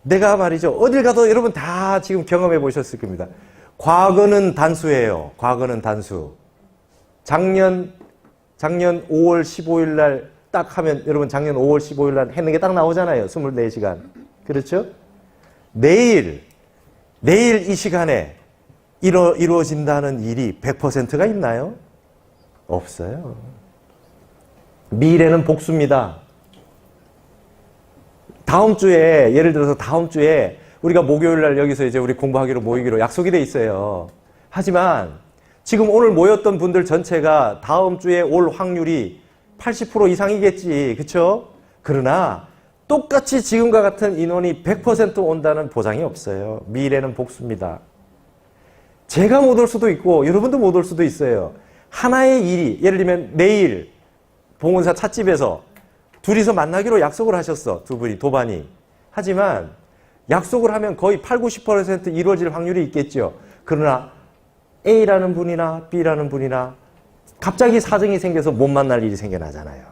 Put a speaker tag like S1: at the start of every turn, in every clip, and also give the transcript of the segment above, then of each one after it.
S1: 내가 말이죠. 어딜 가도 여러분 다 지금 경험해 보셨을 겁니다. 과거는 단수예요. 과거는 단수. 작년 5월 15일 날 딱 하면 여러분 작년 5월 15일 날 했는 게 딱 나오잖아요. 24시간. 그렇죠? 내일 이 시간에 이루어진다는 일이 100%가 있나요? 없어요. 미래는 복수입니다. 다음 주에, 예를 들어서 다음 주에 우리가 목요일 날 여기서 이제 우리 공부하기로 모이기로 약속이 돼 있어요. 하지만 지금 오늘 모였던 분들 전체가 다음 주에 올 확률이 80% 이상이겠지. 그렇죠? 그러나 똑같이 지금과 같은 인원이 100% 온다는 보장이 없어요. 미래는 복수입니다. 제가 못 올 수도 있고 여러분도 못 올 수도 있어요. 하나의 일이, 예를 들면 내일 봉은사 찻집에서 둘이서 만나기로 약속을 하셨어. 두 분이, 도반이. 하지만 약속을 하면 거의 80, 90% 이루어질 확률이 있겠죠. 그러나 A라는 분이나 B라는 분이나 갑자기 사정이 생겨서 못 만날 일이 생겨나잖아요.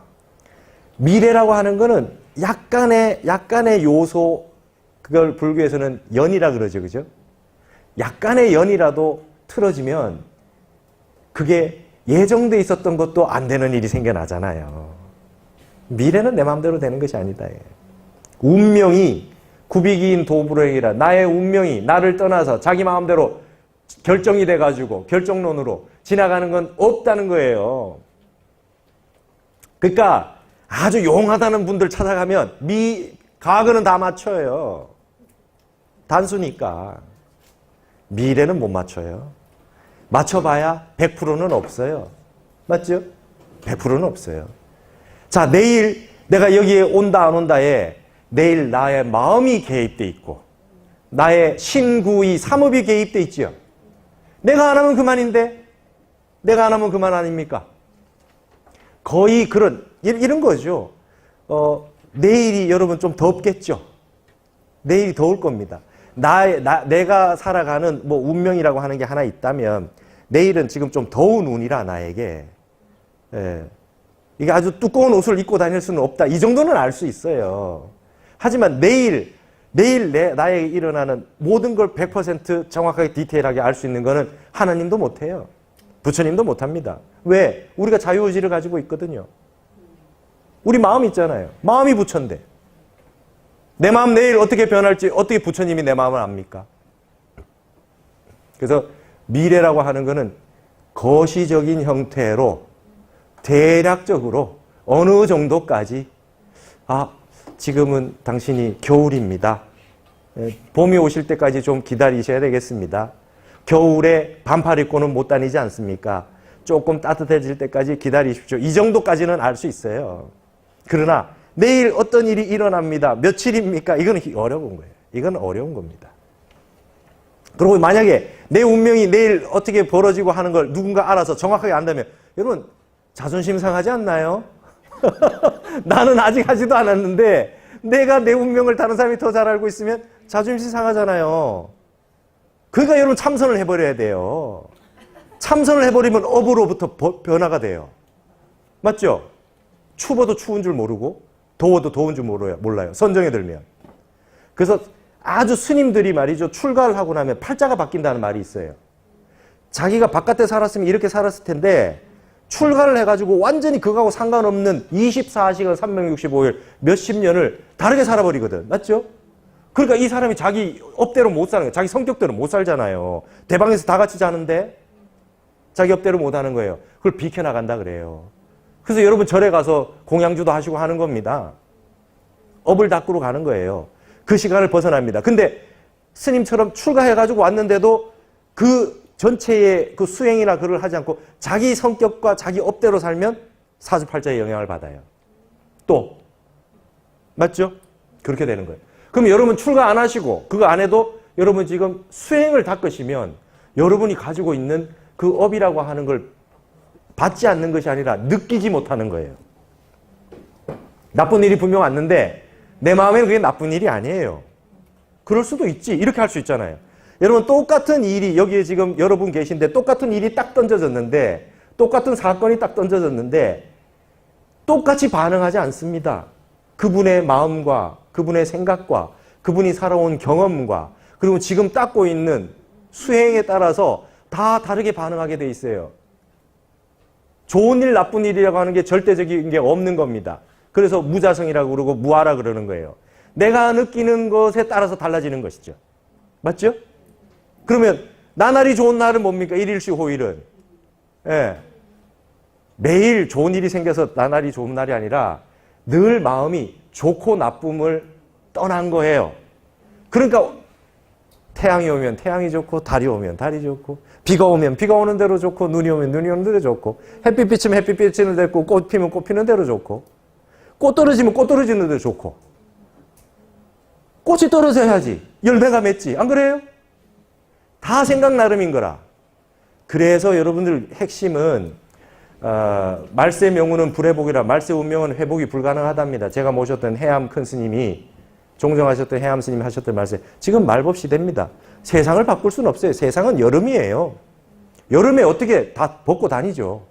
S1: 미래라고 하는 거는 약간의 요소, 그걸 불교에서는 연이라 그러죠. 그죠? 약간의 연이라도 틀어지면 그게 예정돼 있었던 것도 안 되는 일이 생겨나잖아요. 미래는 내 마음대로 되는 것이 아니다. 운명이 구비기인 도불행이라, 나의 운명이 나를 떠나서 자기 마음대로 결정이 돼가지고 결정론으로 지나가는 건 없다는 거예요. 그러니까 아주 용하다는 분들 찾아가면 과거는 다 맞춰요. 단수니까. 미래는 못 맞춰요. 맞춰봐야 100%는 없어요. 맞죠? 100%는 없어요. 자, 내일 내가 여기에 온다 안 온다에 내일 나의 마음이 개입돼 있고 나의 신구의 삼업이 개입돼 있죠. 내가 안 하면 그만인데 내가 안 하면 그만 아닙니까? 거의 이런 거죠. 내일이 여러분 좀 덥겠죠. 내일이 더울 겁니다. 내가 살아가는 운명이라고 하는 게 하나 있다면 내일은 지금 좀 더운 운이라 나에게. 예. 이게 아주 두꺼운 옷을 입고 다닐 수는 없다. 이 정도는 알 수 있어요. 하지만 내일 나에게 일어나는 모든 걸 100% 정확하게 디테일하게 알 수 있는 거는 하나님도 못해요. 부처님도 못합니다. 왜? 우리가 자유의지를 가지고 있거든요. 우리 마음 있잖아요. 마음이 부처인데 내 마음 내일 어떻게 변할지 어떻게 부처님이 내 마음을 압니까? 그래서 미래라고 하는 거는 거시적인 형태로 대략적으로 어느 정도까지 지금은 당신이 겨울입니다. 봄이 오실 때까지 좀 기다리셔야 되겠습니다. 겨울에 반팔 입고는 못 다니지 않습니까? 조금 따뜻해질 때까지 기다리십시오. 이 정도까지는 알 수 있어요. 그러나 내일 어떤 일이 일어납니다. 며칠입니까? 이건 어려운 거예요. 이건 어려운 겁니다. 그리고 만약에 내 운명이 내일 어떻게 벌어지고 하는 걸 누군가 알아서 정확하게 안다면 여러분 자존심 상하지 않나요? 나는 아직 하지도 않았는데 내가 내 운명을 다른 사람이 더 잘 알고 있으면 자존심 상하잖아요. 그러니까 여러분 참선을 해버려야 돼요. 참선을 해버리면 업으로부터 변화가 돼요. 맞죠? 추워도 추운 줄 모르고 더워도 더운 줄 몰라요. 선정에 들면. 그래서 아주 스님들이 말이죠. 출가를 하고 나면 팔자가 바뀐다는 말이 있어요. 자기가 바깥에 살았으면 이렇게 살았을 텐데 출가를 해가지고 완전히 그거하고 상관없는 24시간 365일 몇십 년을 다르게 살아버리거든. 맞죠? 그러니까 이 사람이 자기 업대로 못 사는 거예요. 자기 성격대로 못 살잖아요. 대방에서 다 같이 자는데 자기 업대로 못 하는 거예요. 그걸 비켜나간다 그래요. 그래서 여러분 절에 가서 공양주도 하시고 하는 겁니다. 업을 닦으러 가는 거예요. 그 시간을 벗어납니다. 근데 스님처럼 출가해가지고 왔는데도 그 전체의 그 수행이나 그걸 하지 않고 자기 성격과 자기 업대로 살면 사주팔자의 영향을 받아요. 또 맞죠? 그렇게 되는 거예요. 그럼 여러분 출가 안 하시고 그거 안 해도 여러분 지금 수행을 닦으시면 여러분이 가지고 있는 그 업이라고 하는 걸 받지 않는 것이 아니라 느끼지 못하는 거예요. 나쁜 일이 분명 왔는데 내 마음에는 그게 나쁜 일이 아니에요. 그럴 수도 있지. 이렇게 할 수 있잖아요. 여러분 똑같은 일이 여기에 지금 여러분 계신데 똑같은 일이 딱 던져졌는데 똑같은 사건이 딱 던져졌는데 똑같이 반응하지 않습니다. 그분의 마음과 그분의 생각과 그분이 살아온 경험과 그리고 지금 닦고 있는 수행에 따라서 다 다르게 반응하게 돼 있어요. 좋은 일, 나쁜 일이라고 하는 게 절대적인 게 없는 겁니다. 그래서 무자성이라고 그러고 무아라 그러는 거예요. 내가 느끼는 것에 따라서 달라지는 것이죠. 맞죠? 그러면 나날이 좋은 날은 뭡니까? 일일시 호일은. 예. 매일 좋은 일이 생겨서 나날이 좋은 날이 아니라 늘 마음이 좋고 나쁨을 떠난 거예요. 그러니까 태양이 오면 태양이 좋고 달이 오면 달이 좋고 비가 오면 비가 오는 대로 좋고 눈이 오면 눈이 오는 대로 좋고 햇빛 비치면 햇빛 비치는 대로 좋고 꽃 피면 꽃 피는 대로 좋고 꽃 떨어지면 꽃 떨어지는 대로 좋고 꽃이 떨어져야지 열매가 맺지. 안 그래요? 다 생각 나름인 거라. 그래서 여러분들 핵심은 말세 명운은 불의 복이라 말세 운명은 회복이 불가능하답니다. 제가 모셨던 해암 큰 스님이 종정하셨던 해암 스님이 하셨던 말씀 지금 말법 시대입니다. 세상을 바꿀 수는 없어요. 세상은 여름이에요. 여름에 어떻게 다 벗고 다니죠.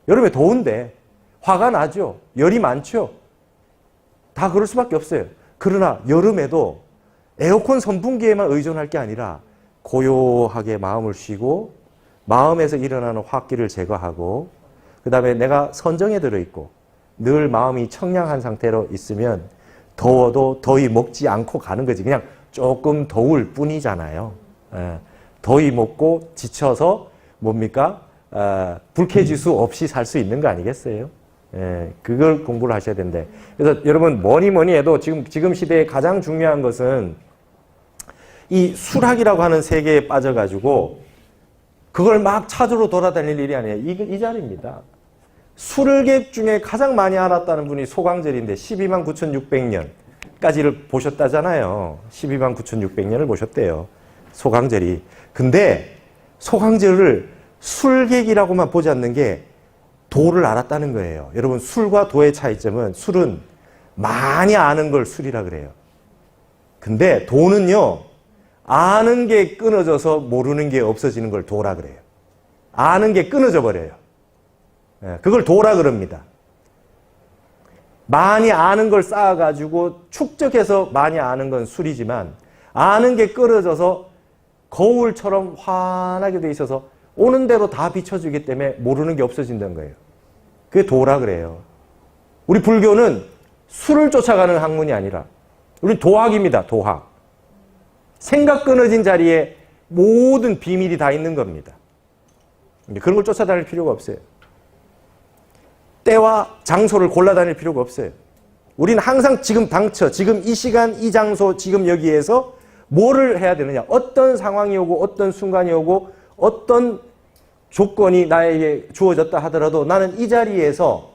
S1: 여름에 더운데 화가 나죠. 열이 많죠. 다 그럴 수밖에 없어요. 그러나 여름에도 에어컨 선풍기에만 의존할 게 아니라 고요하게 마음을 쉬고 마음에서 일어나는 화기를 제거하고 그 다음에 내가 선정에 들어있고 늘 마음이 청량한 상태로 있으면 더워도 더위 먹지 않고 가는 거지. 그냥 조금 더울 뿐이잖아요. 더위 먹고 지쳐서 뭡니까? 불쾌지수 없이 살 수 있는 거 아니겠어요? 그걸 공부를 하셔야 된대. 그래서 여러분 뭐니 해도 지금 시대에 가장 중요한 것은 이 수락이라고 하는 세계에 빠져가지고 그걸 막 찾으러 돌아다닐 일이 아니에요. 이 자리입니다. 술객 중에 가장 많이 알았다는 분이 소광절인데 12만 9,600년까지를 보셨다잖아요. 12만 9,600년을 보셨대요. 소광절이. 근데 소광절을 술객이라고만 보지 않는 게 도를 알았다는 거예요. 여러분 술과 도의 차이점은 술은 많이 아는 걸 술이라 그래요. 근데 도는요. 아는 게 끊어져서 모르는 게 없어지는 걸 도라 그래요. 아는 게 끊어져 버려요. 그걸 도라 그럽니다. 많이 아는 걸 쌓아가지고 축적해서 많이 아는 건 술이지만 아는 게 끊어져서 거울처럼 환하게 돼 있어서 오는 대로 다 비춰주기 때문에 모르는 게 없어진다는 거예요. 그게 도라 그래요. 우리 불교는 술을 쫓아가는 학문이 아니라 우리 도학입니다. 도학. 생각 끊어진 자리에 모든 비밀이 다 있는 겁니다. 그런 걸 쫓아다닐 필요가 없어요. 때와 장소를 골라다닐 필요가 없어요. 우리는 항상 지금 당처, 지금 이 시간, 이 장소, 지금 여기에서 뭐를 해야 되느냐. 어떤 상황이 오고 어떤 순간이 오고 어떤 조건이 나에게 주어졌다 하더라도 나는 이 자리에서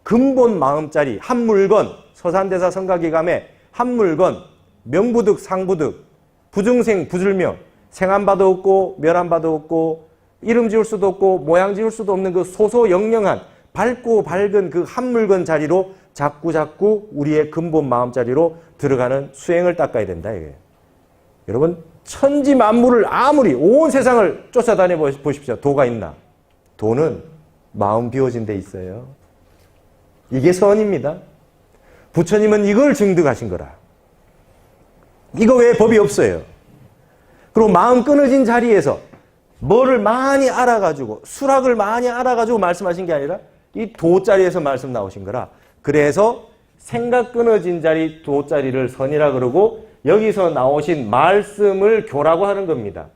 S1: 근본 마음자리, 한 물건, 서산대사 성가기감에 한 물건, 명부득, 상부득, 부중생, 부줄명, 생한바도 없고 멸한바도 없고 이름 지을 수도 없고 모양 지을 수도 없는 그 소소영령한 밝고 밝은 그 한 물건 자리로 자꾸 우리의 근본 마음자리로 들어가는 수행을 닦아야 된다 이거예요. 여러분 천지 만물을 아무리 온 세상을 쫓아다녀 보십시오. 도가 있나? 도는 마음 비워진 데 있어요. 이게 선입니다. 부처님은 이걸 증득하신 거라. 이거 외에 법이 없어요. 그리고 마음 끊어진 자리에서 뭐를 많이 알아가지고 수락을 많이 알아가지고 말씀하신 게 아니라 이 도자리에서 말씀 나오신 거라. 그래서 생각 끊어진 자리 도자리를 선이라 그러고 여기서 나오신 말씀을 교라고 하는 겁니다.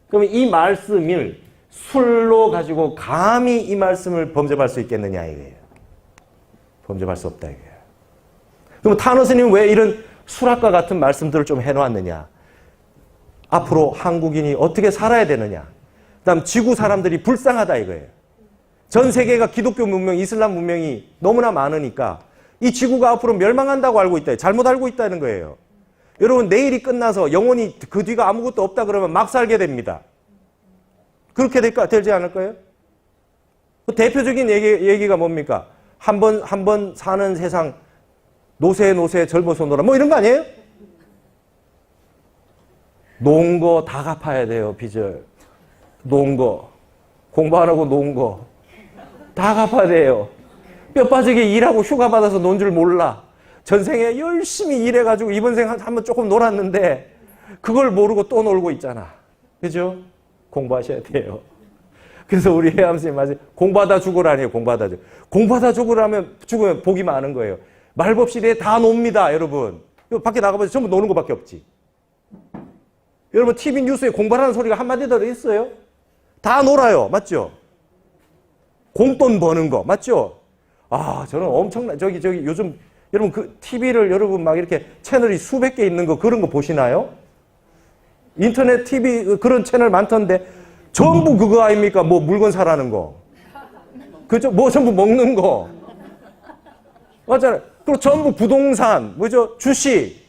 S1: 그러면 이 말씀을 술로 가지고 감히 이 말씀을 범접할 수 있겠느냐 이거예요. 범접할 수 없다 이거예요. 그럼 타노 스님은 왜 이런 수락과 같은 말씀들을 좀 해놓았느냐. 앞으로 한국인이 어떻게 살아야 되느냐. 그 다음 지구 사람들이 불쌍하다 이거예요. 전 세계가 기독교 문명, 이슬람 문명이 너무나 많으니까 이 지구가 앞으로 멸망한다고 알고 있다. 잘못 알고 있다는 거예요. 여러분 내일이 끝나서 영원히 그 뒤가 아무것도 없다 그러면 막 살게 됩니다. 그렇게 되지 않을까요? 그 대표적인 얘기가 뭡니까? 한 번 사는 세상 노세 젊어서 놀아 뭐 이런 거 아니에요? 놓은 거 다 갚아야 돼요. 빚을. 놓은 거. 공부 안 하고 놓은 거. 다 갚아야 돼요. 뼈 빠지게 일하고 휴가 받아서 논 줄 몰라. 전생에 열심히 일해가지고 이번 생 한번 조금 놀았는데 그걸 모르고 또 놀고 있잖아. 그죠? 공부하셔야 돼요. 그래서 우리 해암 선생님 말씀, 공부하다 죽으라니에요. 공부하다 죽으면 복이 많은 거예요. 말법시대에 다 놉니다, 여러분. 밖에 나가보세요. 전부 노는 것밖에 없지. 여러분, TV 뉴스에 공부하라는 소리가 한마디 더 있어요? 다 놀아요. 맞죠? 공돈 버는 거. 맞죠? 아, 저는 엄청나, 요즘, 여러분, 그 TV를 여러분 막 이렇게 채널이 수백 개 있는 거, 그런 거 보시나요? 인터넷 TV 그런 채널 많던데, 전부 그거 아닙니까? 뭐 물건 사라는 거. 그죠? 뭐 전부 먹는 거. 맞잖아요. 그리고 전부 부동산, 뭐죠? 주식.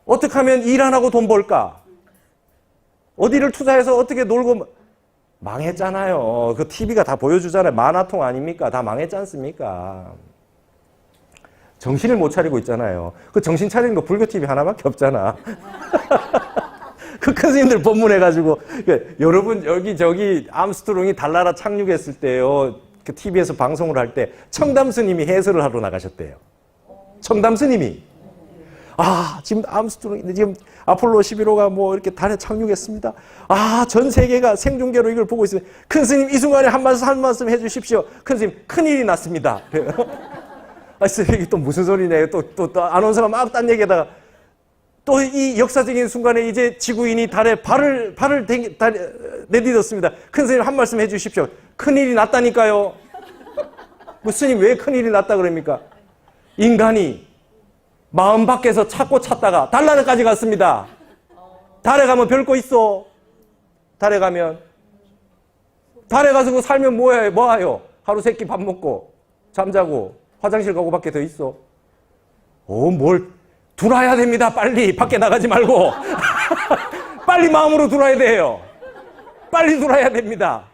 S1: 어떻게 하면 일 안 하고 돈 벌까? 어디를 투자해서 어떻게 놀고, 망했잖아요. 그 TV가 다 보여주잖아요. 만화통 아닙니까? 다 망했지 않습니까? 정신을 못 차리고 있잖아요. 그 정신 차리는 거 불교 TV 하나밖에 없잖아. 그 큰 스님들 법문해가지고, 여러분, 여기 암스트롱이 달나라 착륙했을 때요, 그 TV에서 방송을 할 때, 청담 스님이 해설을 하러 나가셨대요. 청담 스님이. 아, 지금 암스트롱이, 지금 아폴로 11호가 뭐 이렇게 달에 착륙했습니다. 아, 전 세계가 생중계로 이걸 보고 있어요. 큰 스님, 이 순간에 한 말씀 해주십시오. 큰 스님, 큰일이 났습니다. 아, 이게 또 무슨 소리냐. 또 아나운서가 막 딴 얘기하다가, 또 이 역사적인 순간에 이제 지구인이 달에 발을 내딛었습니다. 큰 스님 한 말씀 해주십시오. 큰일이 났다니까요. 뭐 스님 왜 큰일이 났다 그럽니까? 인간이 마음 밖에서 찾다가 달나라까지 갔습니다. 달에 가면 별거 있어. 달에 가서 그 살면 뭐해요? 하루 세끼 밥 먹고 잠자고 화장실 가고 밖에 더 있어. 뭘 들어야 됩니다. 빨리 밖에 나가지 말고 빨리 마음으로 들어야 돼요. 빨리 들어야 됩니다.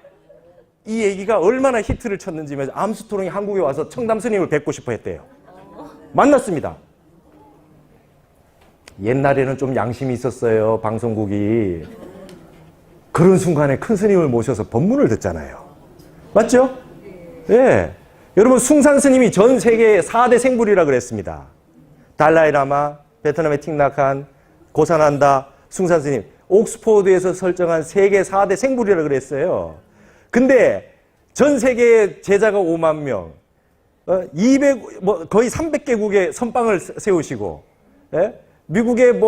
S1: 이 얘기가 얼마나 히트를 쳤는지 암스트롱이 한국에 와서 청담 스님을 뵙고 싶어 했대요. 만났습니다. 옛날에는 좀 양심이 있었어요. 방송국이. 그런 순간에 큰 스님을 모셔서 법문을 듣잖아요. 맞죠? 예. 여러분, 숭산 스님이 전 세계의 4대 생불이라 그랬습니다. 달라이라마, 베트남의 틱나칸, 고산한다, 숭산 스님. 옥스포드에서 설정한 세계 4대 생불이라 그랬어요. 근데 전 세계의 제자가 5만 명, 거의 300개국의 선방을 세우시고, 예? 미국의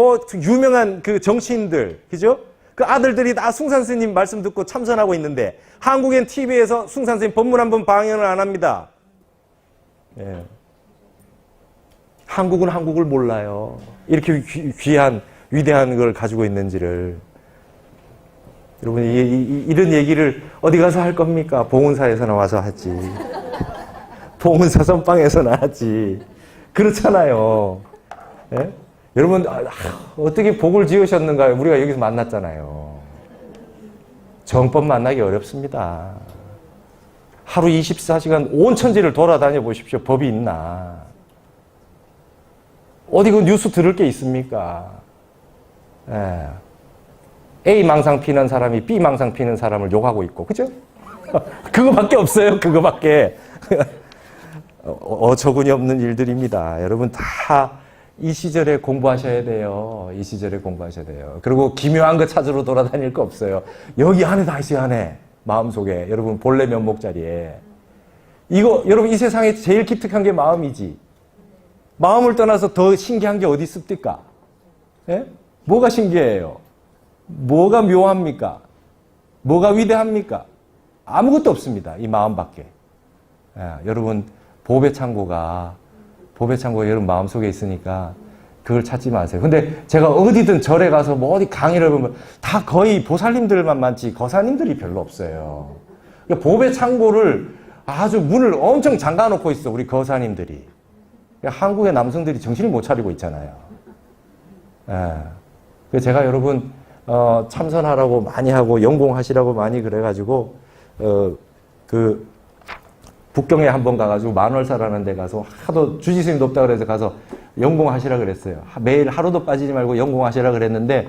S1: 유명한 그 정치인들, 그죠? 그 아들들이 다 숭산 스님 말씀 듣고 참선하고 있는데, 한국엔 TV에서 숭산 스님 법문 한번 방영을 안 합니다. 예. 한국은 한국을 몰라요. 이렇게 귀한, 위대한 걸 가지고 있는지를. 여러분, 이런 얘기를 어디 가서 할 겁니까? 봉은사에서나 와서 하지. 봉은사 선방에서나 하지. 그렇잖아요. 예? 여러분, 어떻게 복을 지으셨는가요? 우리가 여기서 만났잖아요. 정법 만나기 어렵습니다. 하루 24시간 온 천지를 돌아다녀 보십시오. 법이 있나? 어디 그 뉴스 들을 게 있습니까? 예. A 망상 피는 사람이 B 망상 피는 사람을 욕하고 있고, 그죠? 그거밖에 없어요. 그거밖에. 어처구니 없는 일들입니다. 여러분 다 이 시절에 공부하셔야 돼요. 이 시절에 공부하셔야 돼요. 그리고 기묘한 거 찾으러 돌아다닐 거 없어요. 여기 안에 다 있어요, 안에. 마음속에. 여러분 본래 면목 자리에. 여러분 이 세상에 제일 기특한 게 마음이지. 마음을 떠나서 더 신기한 게 어디 있습니까? 예? 뭐가 신기해요? 뭐가 묘합니까? 뭐가 위대합니까? 아무것도 없습니다. 이 마음밖에. 예, 여러분 보배 창고가 여러분 마음속에 있으니까 그걸 찾지 마세요. 근데 제가 어디든 절에 가서 뭐 어디 강의를 보면 다 거의 보살님들만 많지 거사님들이 별로 없어요. 그러니까 보배 창고를 아주 문을 엄청 잠가 놓고 있어, 우리 거사님들이. 그러니까 한국의 남성들이 정신을 못 차리고 있잖아요. 예. 그래서 제가 여러분 참선하라고 많이 하고 연공하시라고 많이 그래가지고 북경에 한번 가가지고 만월사라는 데 가서 하도 주지스님 높다 그래서 가서 연공하시라 그랬어요. 매일 하루도 빠지지 말고 연공하시라 그랬는데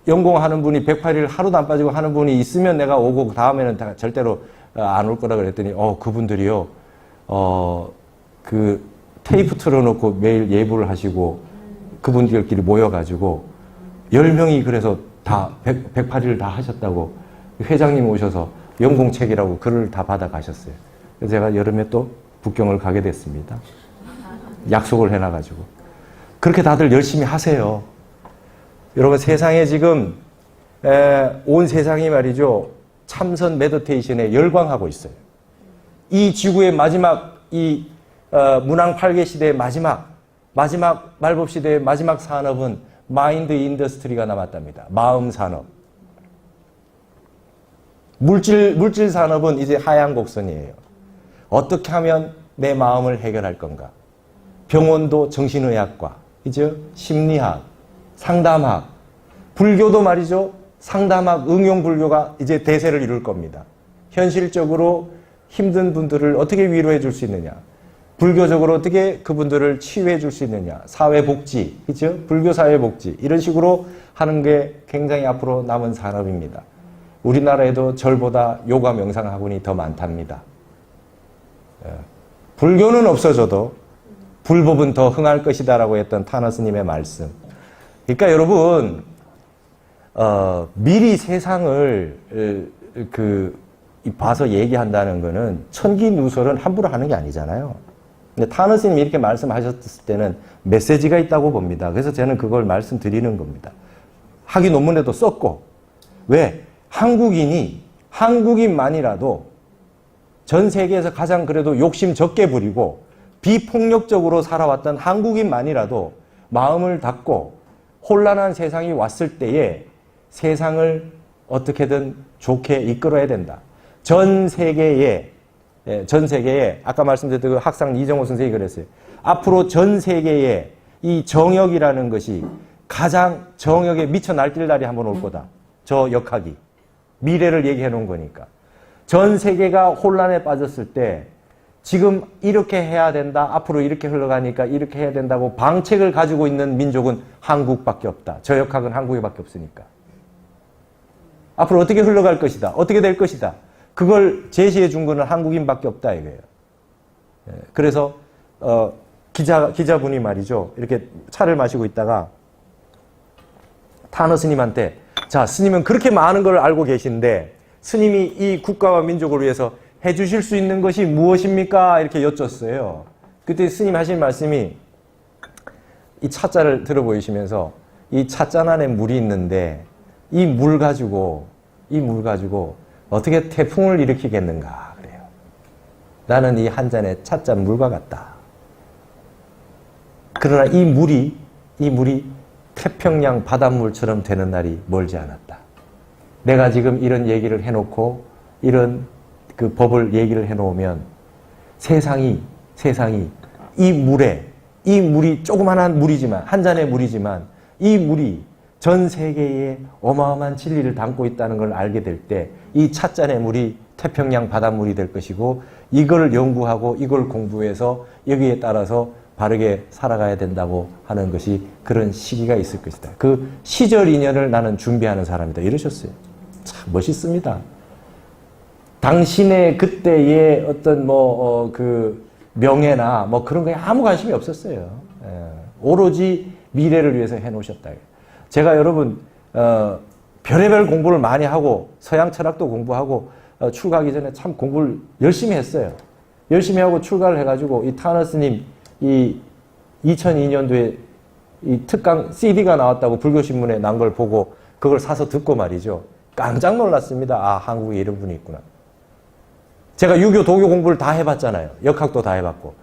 S1: 연공하는 분이 108일 하루도 안 빠지고 하는 분이 있으면 내가 오고 그 다음에는 절대로 안 올 거라 그랬더니 그분들이요 그 테이프 틀어놓고 매일 예불을 하시고 그분들끼리 모여가지고 10명이 그래서 다 108일 다 하셨다고 회장님 오셔서 연공책이라고 글을 다 받아가셨어요. 그래서 제가 여름에 또 북경을 가게 됐습니다. 약속을 해놔가지고. 그렇게 다들 열심히 하세요. 여러분 세상에 지금 온 세상이 말이죠. 참선 메디테이션에 열광하고 있어요. 이 지구의 마지막 이 문왕 8개 시대의 마지막 말법 시대의 마지막 산업은 마인드 인더스트리가 남았답니다. 마음 산업. 물질 산업은 이제 하향 곡선이에요. 어떻게 하면 내 마음을 해결할 건가? 병원도 정신의학과, 이제 심리학, 상담학, 불교도 말이죠. 상담학, 응용 불교가 이제 대세를 이룰 겁니다. 현실적으로 힘든 분들을 어떻게 위로해 줄 수 있느냐? 불교적으로 어떻게 그분들을 치유해 줄 수 있느냐? 사회복지, 그죠? 불교 사회복지 이런 식으로 하는 게 굉장히 앞으로 남은 산업입니다. 우리나라에도 절보다 요가 명상 학원이 더 많답니다. 불교는 없어져도 불법은 더 흥할 것이다라고 했던 타너 스님의 말씀. 그러니까 여러분 미리 세상을 봐서 얘기한다는 거는 천기누설은 함부로 하는 게 아니잖아요. 근데 타너 스님이 이렇게 말씀하셨을 때는 메시지가 있다고 봅니다. 그래서 저는 그걸 말씀드리는 겁니다. 학위 논문에도 썼고 왜? 한국인만이라도 전 세계에서 가장 그래도 욕심 적게 부리고 비폭력적으로 살아왔던 한국인만이라도 마음을 닫고 혼란한 세상이 왔을 때에 세상을 어떻게든 좋게 이끌어야 된다. 전 세계에 아까 말씀드렸던 그 학상 이정호 선생님이 그랬어요. 앞으로 전 세계에 이 정역이라는 것이 가장 정역에 미쳐 날뛸 날이 한번 올 거다. 저 역학이. 미래를 얘기해 놓은 거니까. 전 세계가 혼란에 빠졌을 때 지금 이렇게 해야 된다. 앞으로 이렇게 흘러가니까 이렇게 해야 된다고 방책을 가지고 있는 민족은 한국밖에 없다. 저 역학은 한국에밖에 없으니까. 앞으로 어떻게 흘러갈 것이다. 어떻게 될 것이다. 그걸 제시해 준 거는 한국인밖에 없다 이거예요. 그래서 기자분이 말이죠. 이렇게 차를 마시고 있다가 타너 스님한테 자, 스님은 그렇게 많은 걸 알고 계신데 스님이 이 국가와 민족을 위해서 해주실 수 있는 것이 무엇입니까? 이렇게 여쭸어요. 그때 스님 하신 말씀이 이 차자를 들어 보이시면서 이 찻잔 안에 물이 있는데 이 물 가지고 어떻게 태풍을 일으키겠는가 그래요. 나는 이 한 잔의 찻잔 물과 같다. 그러나 이 물이 태평양 바닷물처럼 되는 날이 멀지 않았다. 내가 지금 이런 얘기를 해놓고 이런 그 법을 얘기를 해놓으면 세상이 이 물이 조그만한 물이지만 한 잔의 물이지만 이 물이 전 세계에 어마어마한 진리를 담고 있다는 걸 알게 될 때 이 찻잔의 물이 태평양 바닷물이 될 것이고 이걸 연구하고 이걸 공부해서 여기에 따라서 바르게 살아가야 된다고 하는 것이 그런 시기가 있을 것이다. 그 시절 인연을 나는 준비하는 사람이다. 이러셨어요. 참 멋있습니다. 당신의 그때의 어떤 그 명예나 그런 거에 아무 관심이 없었어요. 오로지 미래를 위해서 해놓으셨다. 제가 여러분 별의별 공부를 많이 하고 서양 철학도 공부하고 출가하기 전에 참 공부를 열심히 했어요. 열심히 하고 출가를 해가지고 이 타너 스님 이 2002년도에 이 특강 CD가 나왔다고 불교신문에 난 걸 보고 그걸 사서 듣고 말이죠. 깜짝 놀랐습니다. 아, 한국에 이런 분이 있구나. 제가 유교, 도교 공부를 다 해봤잖아요. 역학도 다 해봤고.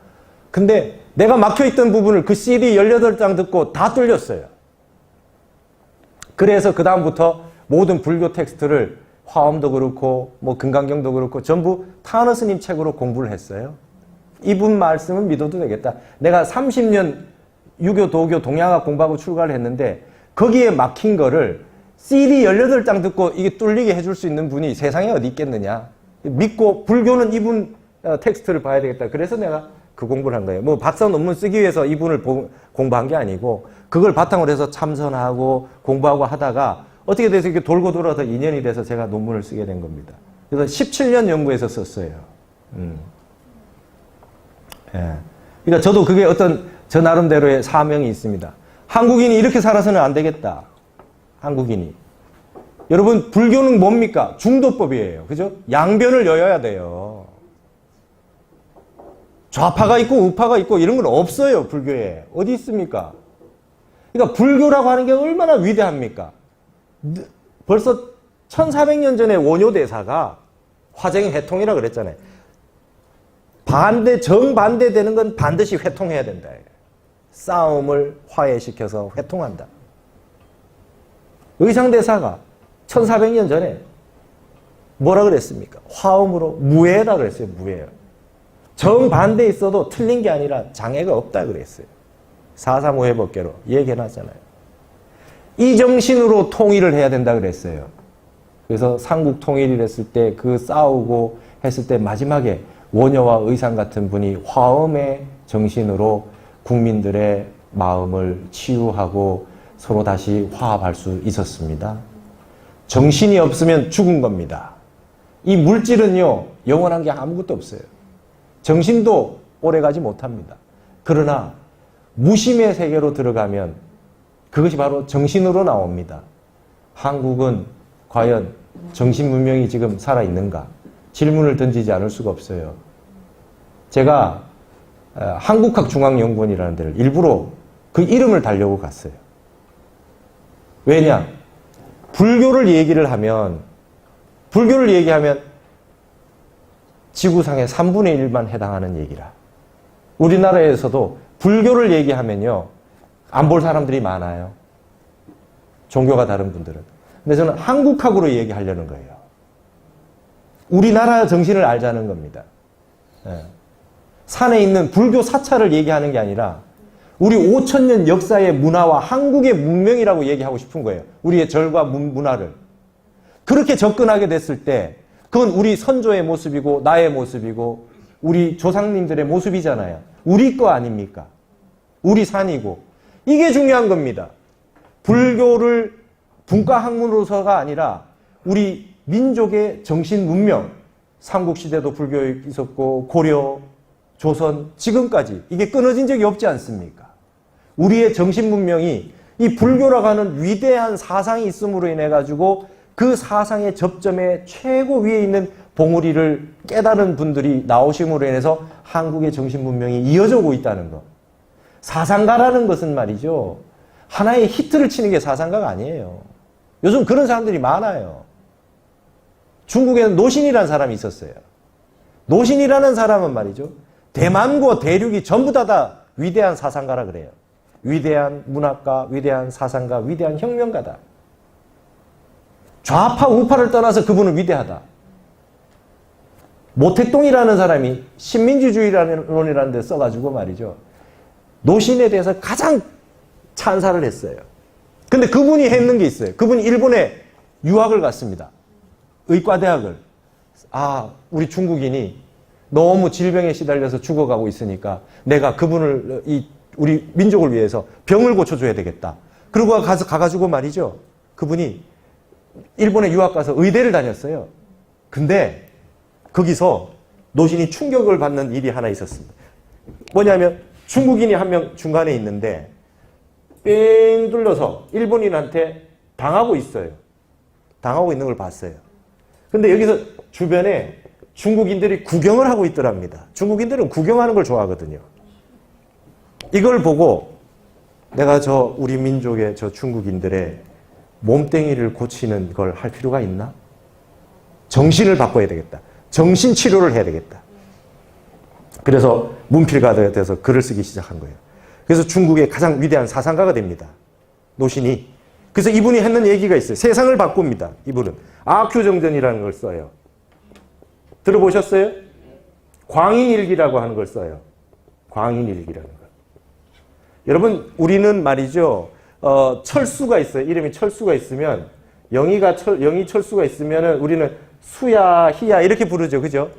S1: 근데 내가 막혀있던 부분을 그 CD 18장 듣고 다 뚫렸어요. 그래서 그 다음부터 모든 불교 텍스트를 화엄도 그렇고 금강경도 그렇고 전부 타너 스님 책으로 공부를 했어요. 이분 말씀은 믿어도 되겠다. 내가 30년 유교, 도교, 동양학 공부하고 출가를 했는데 거기에 막힌 거를 CD 18장 듣고 이게 뚫리게 해줄 수 있는 분이 세상에 어디 있겠느냐. 믿고 불교는 이분 텍스트를 봐야 되겠다. 그래서 내가 그 공부를 한 거예요. 박사 논문 쓰기 위해서 이분을 공부한 게 아니고 그걸 바탕으로 해서 참선하고 공부하고 하다가 어떻게 돼서 이렇게 돌고 돌아서 인연이 돼서 제가 논문을 쓰게 된 겁니다. 그래서 17년 연구해서 썼어요. 예. 그러니까 저도 그게 어떤 저 나름대로의 사명이 있습니다. 한국인이 이렇게 살아서는 안 되겠다. 한국인이. 여러분, 불교는 뭡니까? 중도법이에요. 그죠? 양변을 여야 돼요. 좌파가 있고 우파가 있고 이런 건 없어요. 불교에. 어디 있습니까? 그러니까 불교라고 하는 게 얼마나 위대합니까? 벌써 1400년 전에 원효대사가 화쟁회통이라고 그랬잖아요. 정반대되는 건 반드시 회통해야 된다. 싸움을 화해시켜서 회통한다. 의상대사가 1400년 전에 뭐라 그랬습니까? 화음으로 무해라 그랬어요. 무해. 정반대에 있어도 틀린 게 아니라 장애가 없다 그랬어요. 4.3 법계로 얘기해놨잖아요. 이 정신으로 통일을 해야 된다 그랬어요. 그래서 삼국 통일을 했을 때 그 싸우고 했을 때 마지막에 원효와 의상 같은 분이 화엄의 정신으로 국민들의 마음을 치유하고 서로 다시 화합할 수 있었습니다. 정신이 없으면 죽은 겁니다. 이 물질은요, 영원한 게 아무것도 없어요. 정신도 오래가지 못합니다. 그러나 무심의 세계로 들어가면 그것이 바로 정신으로 나옵니다. 한국은 과연 정신 문명이 지금 살아있는가? 질문을 던지지 않을 수가 없어요. 제가 한국학중앙연구원이라는 데를 일부러 그 이름을 달려고 갔어요. 왜냐? 불교를 얘기하면 지구상의 3분의 1만 해당하는 얘기라. 우리나라에서도 불교를 얘기하면요, 안 볼 사람들이 많아요. 종교가 다른 분들은. 근데 저는 한국학으로 얘기하려는 거예요. 우리나라 정신을 알자는 겁니다. 산에 있는 불교 사찰을 얘기하는 게 아니라 우리 5000년 역사의 문화와 한국의 문명이라고 얘기하고 싶은 거예요. 우리의 절과 문화를. 그렇게 접근하게 됐을 때 그건 우리 선조의 모습이고 나의 모습이고 우리 조상님들의 모습이잖아요. 우리 거 아닙니까? 우리 산이고. 이게 중요한 겁니다. 불교를 분과학문으로서가 아니라 우리 민족의 정신 문명, 삼국시대도 불교 있었고 고려, 조선, 지금까지 이게 끊어진 적이 없지 않습니까? 우리의 정신 문명이 이 불교라고 하는 위대한 사상이 있음으로 인해 가지고 그 사상의 접점에 최고 위에 있는 봉우리를 깨달은 분들이 나오심으로 인해서 한국의 정신 문명이 이어져 오고 있다는 것. 사상가라는 것은 말이죠, 하나의 히트를 치는 게 사상가가 아니에요. 요즘 그런 사람들이 많아요. 중국에는 노신이라는 사람이 있었어요. 노신이라는 사람은 말이죠, 대만과 대륙이 전부 다 위대한 사상가라 그래요. 위대한 문학가, 위대한 사상가, 위대한 혁명가다. 좌파 우파를 떠나서 그분은 위대하다. 모택동이라는 사람이 신민주주의론이라는 데 써가지고 말이죠, 노신에 대해서 가장 찬사를 했어요. 근데 그분이 했는 게 있어요. 그분이 일본에 유학을 갔습니다. 의과대학을. 우리 중국인이 너무 질병에 시달려서 죽어가고 있으니까 내가 그분을, 우리 민족을 위해서 병을 고쳐줘야 되겠다. 그러고 가가지고 말이죠, 그분이 일본에 유학 가서 의대를 다녔어요. 근데 거기서 노신이 충격을 받는 일이 하나 있었습니다. 뭐냐면 중국인이 한 명 중간에 있는데 뺑 둘러서 일본인한테 당하고 있어요. 당하고 있는 걸 봤어요. 근데 여기서 주변에 중국인들이 구경을 하고 있더랍니다. 중국인들은 구경하는 걸 좋아하거든요. 이걸 보고 내가 우리 민족의 중국인들의 몸뚱이를 고치는 걸 할 필요가 있나? 정신을 바꿔야 되겠다. 정신치료를 해야 되겠다. 그래서 문필가가 돼서 글을 쓰기 시작한 거예요. 그래서 중국의 가장 위대한 사상가가 됩니다. 노신이. 그래서 이분이 했는 얘기가 있어요. 세상을 바꿉니다. 이분은. 아큐정전이라는 걸 써요. 들어보셨어요? 광인일기라고 하는 걸 써요. 광인일기라는 걸. 여러분, 우리는 말이죠, 철수가 있어요. 이름이 철수가 있으면, 영이 철수가 있으면 우리는 수야, 희야 이렇게 부르죠. 그죠?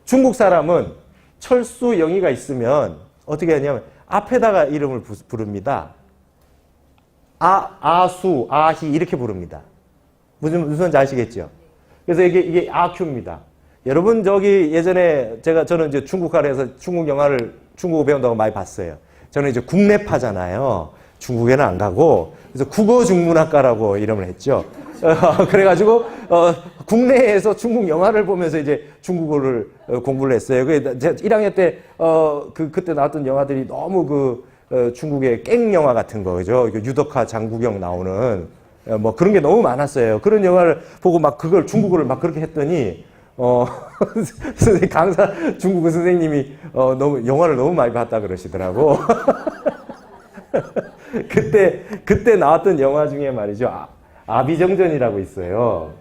S1: 중국 사람은 철수, 영이가 있으면 어떻게 하냐면 앞에다가 이름을 부릅니다. 아수, 아희 이렇게 부릅니다. 무슨 말인지 아시겠죠? 그래서 이게 아큐입니다. 여러분 저기 예전에 저는 이제 중국가에서 중국 영화를 중국어 배운다고 많이 봤어요. 저는 이제 국내파잖아요. 중국에는 안 가고 그래서 국어 중문학과라고 이름을 했죠. 그래가지고 국내에서 중국 영화를 보면서 이제 중국어를 공부를 했어요. 그 제가 1학년 때 그때 나왔던 영화들이 너무 중국의 깽 영화 같은 거죠. 유덕화, 장국영 나오는 뭐 그런 게 너무 많았어요. 그런 영화를 보고 막 그걸 중국어를 막 그렇게 했더니 선생님 강사 중국어 선생님이 너무 영화를 너무 많이 봤다 그러시더라고. 그때 나왔던 영화 중에 말이죠. 아비정전이라고 있어요.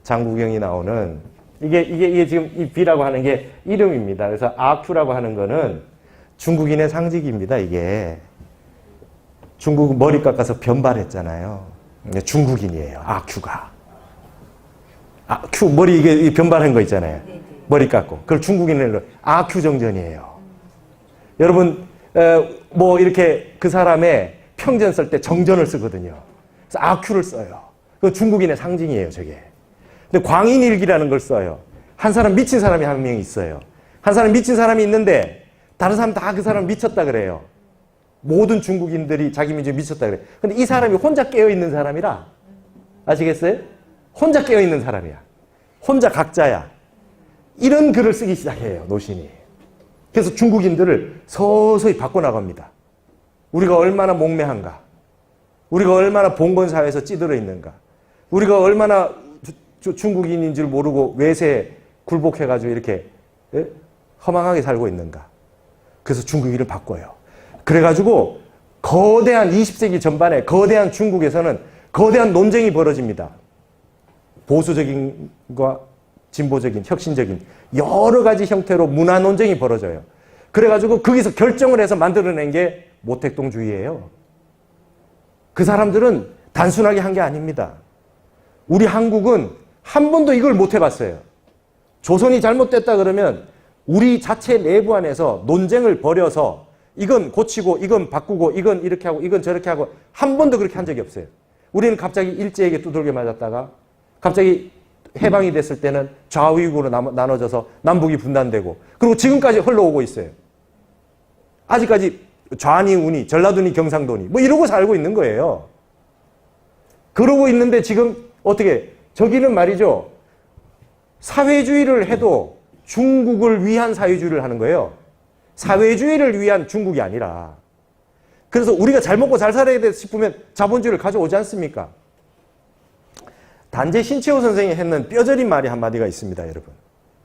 S1: 장국영이 나오는 이게 지금 이 B라고 하는 게 이름입니다. 그래서 아큐라고 하는 거는 중국인의 상징입니다. 이게 중국 머리 깎아서 변발했잖아요. 중국인이에요. 아큐가. 큐 머리 이게 변발한 거 있잖아요. 머리 깎고 그걸 중국인으로 아큐 정전이에요. 여러분 뭐 이렇게 그 사람의 평전 쓸 때 정전을 쓰거든요. 그래서 아큐를 써요. 그 중국인의 상징이에요, 저게. 근데 광인일기라는 걸 써요. 한 사람 미친 사람이 한 명 있어요. 한 사람 미친 사람이 있는데 다른 사람 다 그 사람 미쳤다 그래요. 모든 중국인들이 자기 민족이 미쳤다 그래요. 근데 이 사람이 혼자 깨어있는 사람이라 아시겠어요? 혼자 깨어있는 사람이야. 혼자 각자야. 이런 글을 쓰기 시작해요, 노신이. 그래서 중국인들을 서서히 바꿔나갑니다. 우리가 얼마나 목매한가. 우리가 얼마나 봉건사회에서 찌들어 있는가. 우리가 얼마나 중국인인 줄 모르고 외세에 굴복해가지고 이렇게 허망하게 살고 있는가. 그래서 중국인을 바꿔요. 그래가지고 거대한 20세기 전반에 거대한 중국에서는 거대한 논쟁이 벌어집니다. 보수적인과 진보적인, 혁신적인 여러 가지 형태로 문화 논쟁이 벌어져요. 그래가지고 거기서 결정을 해서 만들어낸 게 모택동주의예요. 그 사람들은 단순하게 한 게 아닙니다. 우리 한국은 한 번도 이걸 못 해봤어요. 조선이 잘못됐다 그러면 우리 자체 내부 안에서 논쟁을 벌여서 이건 고치고 이건 바꾸고 이건 이렇게 하고 이건 저렇게 하고 한 번도 그렇게 한 적이 없어요. 우리는 갑자기 일제에게 두들겨 맞았다가 갑자기 해방이 됐을 때는 좌우익으로 나눠져서 남북이 분단되고 그리고 지금까지 흘러오고 있어요. 아직까지 좌니 우니 전라도니 경상도니 뭐 이러고 살고 있는 거예요. 그러고 있는데 지금 어떻게 저기는 말이죠. 사회주의를 해도 중국을 위한 사회주의를 하는 거예요. 사회주의를 위한 중국이 아니라. 그래서 우리가 잘 먹고 잘 살아야 돼 싶으면 자본주의를 가져오지 않습니까? 단재 신채호 선생이 했는 뼈저린 말이 한마디가 있습니다, 여러분.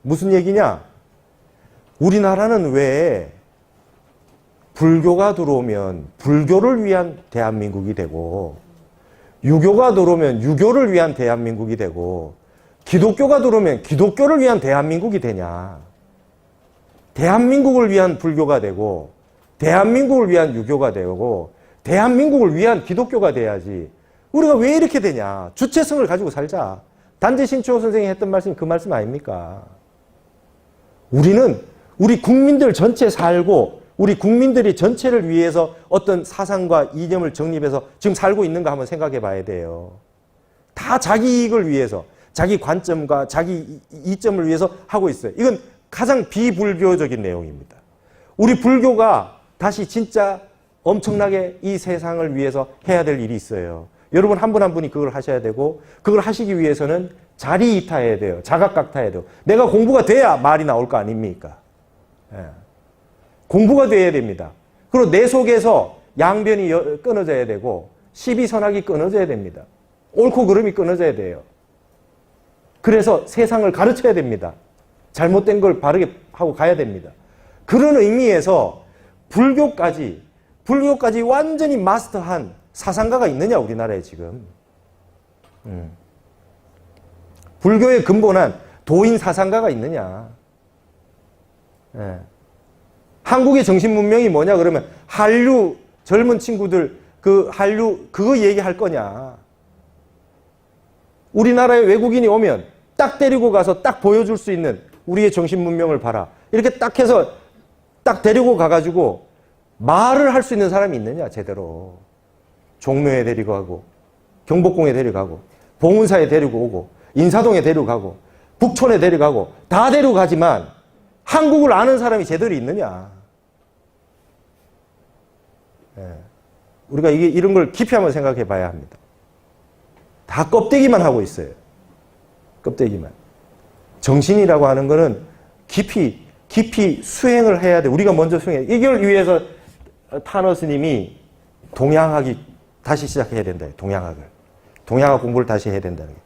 S1: 무슨 얘기냐? 우리나라는 왜 불교가 들어오면 불교를 위한 대한민국이 되고 유교가 들어오면 유교를 위한 대한민국이 되고 기독교가 들어오면 기독교를 위한 대한민국이 되냐. 대한민국을 위한 불교가 되고 대한민국을 위한 유교가 되고 대한민국을 위한 기독교가 돼야지. 우리가 왜 이렇게 되냐. 주체성을 가지고 살자. 단재 신채호 선생이 했던 말씀이 그 말씀 아닙니까? 우리는 우리 국민들 전체 살고 우리 국민들이 전체를 위해서 어떤 사상과 이념을 정립해서 지금 살고 있는가 한번 생각해 봐야 돼요. 다 자기 이익을 위해서 자기 관점과 자기 이점을 위해서 하고 있어요. 이건 가장 비불교적인 내용입니다. 우리 불교가 다시 진짜 엄청나게 이 세상을 위해서 해야 될 일이 있어요. 여러분 한 분 한 분이 그걸 하셔야 되고 그걸 하시기 위해서는 자리이타해야 돼요. 자각각타해야 돼요. 내가 공부가 돼야 말이 나올 거 아닙니까? 예. 공부가 돼야 됩니다. 그리고 내 속에서 양변이 끊어져야 되고 시비선악이 끊어져야 됩니다. 옳고 그름이 끊어져야 돼요. 그래서 세상을 가르쳐야 됩니다. 잘못된 걸 바르게 하고 가야 됩니다. 그런 의미에서 불교까지 완전히 마스터한 사상가가 있느냐 우리나라에 지금. 불교의 근본한 도인 사상가가 있느냐. 예. 한국의 정신문명이 뭐냐 그러면 한류 젊은 친구들 한류 그거 얘기할 거냐. 우리나라에 외국인이 오면 딱 데리고 가서 딱 보여줄 수 있는 우리의 정신문명을 봐라. 이렇게 딱 해서 딱 데리고 가가지고 말을 할 수 있는 사람이 있느냐 제대로. 종묘에 데리고 가고 경복궁에 데리고 가고 봉은사에 데리고 오고 인사동에 데리고 가고 북촌에 데려가고 다 데려가지만 한국을 아는 사람이 제대로 있느냐. 예. 우리가 이런 걸 깊이 한번 생각해 봐야 합니다. 다 껍데기만 하고 있어요. 껍데기만. 정신이라고 하는 거는 깊이 수행을 해야 돼. 우리가 먼저 수행해. 이걸 위해서 타너스님이 동양학이 다시 시작해야 된다. 동양학 공부를 다시 해야 된다는 게.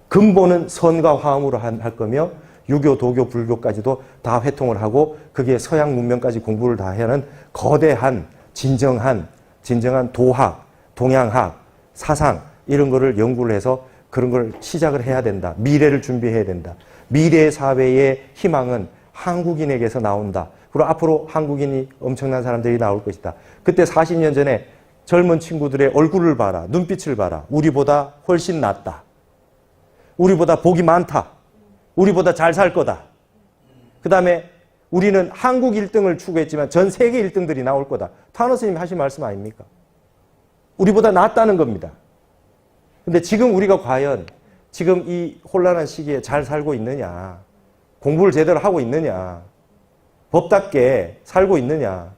S1: 근본은 선과 화음으로 할 거며 유교, 도교, 불교까지도 다 회통을 하고 그게 서양 문명까지 공부를 다 하는 거대한 진정한 도학, 동양학, 사상 이런 거를 연구를 해서 그런 걸 시작을 해야 된다. 미래를 준비해야 된다. 미래의 사회의 희망은 한국인에게서 나온다. 그리고 앞으로 한국인이 엄청난 사람들이 나올 것이다. 그때 40년 전에 젊은 친구들의 얼굴을 봐라. 눈빛을 봐라. 우리보다 훨씬 낫다. 우리보다 복이 많다. 우리보다 잘 살 거다. 그 다음에 우리는 한국 1등을 추구했지만 전 세계 1등들이 나올 거다. 타너 스님이 하신 말씀 아닙니까? 우리보다 낫다는 겁니다. 근데 지금 우리가 과연 지금 이 혼란한 시기에 잘 살고 있느냐? 공부를 제대로 하고 있느냐? 법답게 살고 있느냐?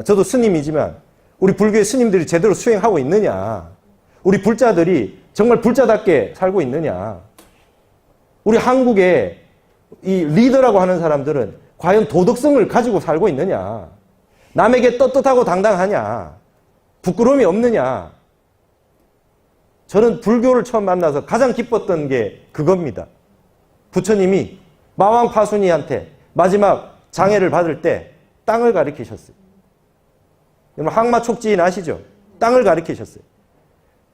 S1: 저도 스님이지만 우리 불교의 스님들이 제대로 수행하고 있느냐? 우리 불자들이 정말 불자답게 살고 있느냐? 우리 한국의 이 리더라고 하는 사람들은 과연 도덕성을 가지고 살고 있느냐? 남에게 떳떳하고 당당하냐? 부끄러움이 없느냐? 저는 불교를 처음 만나서 가장 기뻤던 게 그겁니다. 부처님이 마왕 파순이한테 마지막 장애를 받을 때 땅을 가리키셨어요. 여러분 항마촉지인 아시죠? 땅을 가리키셨어요.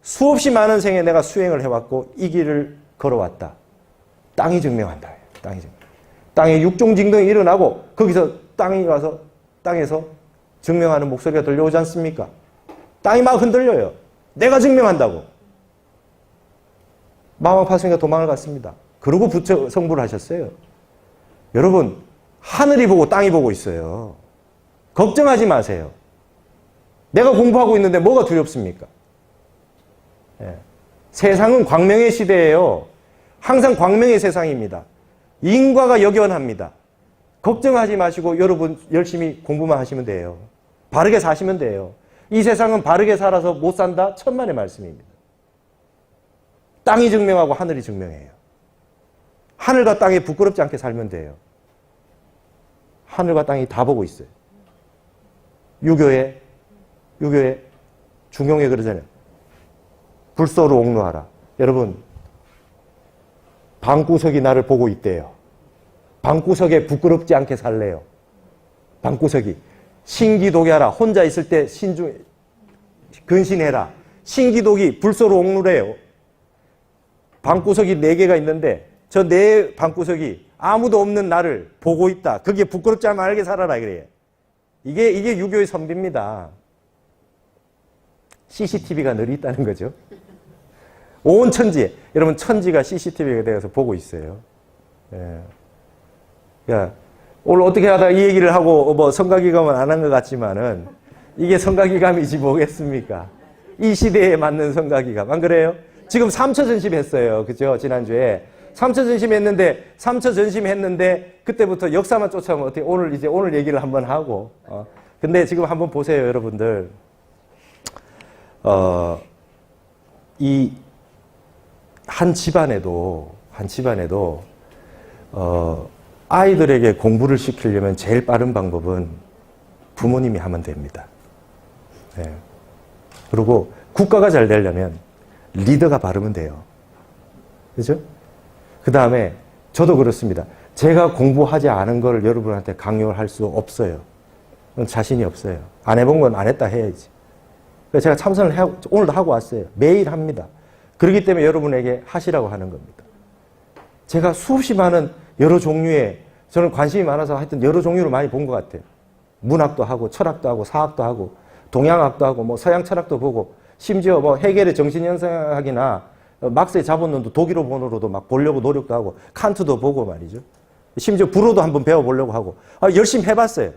S1: 수없이 많은 생에 내가 수행을 해왔고 이 길을 걸어왔다. 땅이 증명한다. 땅이 증명. 땅에 육종징동이 일어나고 거기서 땅이 와서 땅에서 증명하는 목소리가 들려오지 않습니까? 땅이 막 흔들려요. 내가 증명한다고. 마왕파순이가 도망을 갔습니다. 그러고 부처 성불을 하셨어요. 여러분 하늘이 보고 땅이 보고 있어요. 걱정하지 마세요. 내가 공부하고 있는데 뭐가 두렵습니까? 예. 세상은 광명의 시대예요. 항상 광명의 세상입니다. 인과가 역연합니다. 걱정하지 마시고 여러분 열심히 공부만 하시면 돼요. 바르게 사시면 돼요. 이 세상은 바르게 살아서 못 산다? 천만의 말씀입니다. 땅이 증명하고 하늘이 증명해요. 하늘과 땅에 부끄럽지 않게 살면 돼요. 하늘과 땅이 다 보고 있어요. 유교의 중용에 그러잖아요. 불소로 옥루하라. 여러분 방구석이 나를 보고 있대요. 방구석에 부끄럽지 않게 살래요. 방구석이. 신기독이하라. 혼자 있을 때 근신해라. 신기독이 불소로 옥루래요. 방구석이 4개가 있는데 저 4 방구석이 아무도 없는 나를 보고 있다. 그게 부끄럽지 않으면 알게 살아라 그래요. 이게 유교의 선비입니다. CCTV가 늘 있다는 거죠. 온 천지에. 여러분 천지가 CCTV가 되어서 보고 있어요. 예. 야, 오늘 어떻게 하다 이 얘기를 하고 뭐 성가기감은 안 한 것 같지만은 이게 성가기감이지 뭐겠습니까? 이 시대에 맞는 성가기감. 안 그래요? 지금 3차 전심 했어요. 그죠? 지난주에. 3차 전심 했는데 그때부터 역사만 쫓아오면 어떻게 오늘 얘기를 한번 하고. 근데 지금 한번 보세요, 여러분들. 이 한 집안에도 아이들에게 공부를 시키려면 제일 빠른 방법은 부모님이 하면 됩니다. 네. 그리고 국가가 잘 되려면 리더가 바르면 돼요. 그죠? 그 다음에 저도 그렇습니다. 제가 공부하지 않은 걸 여러분한테 강요를 할 수 없어요. 자신이 없어요. 안 해본 건 안 했다 해야지. 그래서 제가 참선을 오늘도 하고 왔어요. 매일 합니다. 그렇기 때문에 여러분에게 하시라고 하는 겁니다. 제가 수없이 많은 여러 종류의 저는 관심이 많아서 하여튼 여러 종류를 많이 본 것 같아요. 문학도 하고 철학도 하고 사학도 하고 동양학도 하고 뭐 서양 철학도 보고 심지어 뭐 헤겔의 정신현상학이나 막스의 자본론도 독일어 본어로도 막 보려고 노력도 하고 칸트도 보고 말이죠. 심지어 불어도 한번 배워보려고 하고 열심히 해봤어요.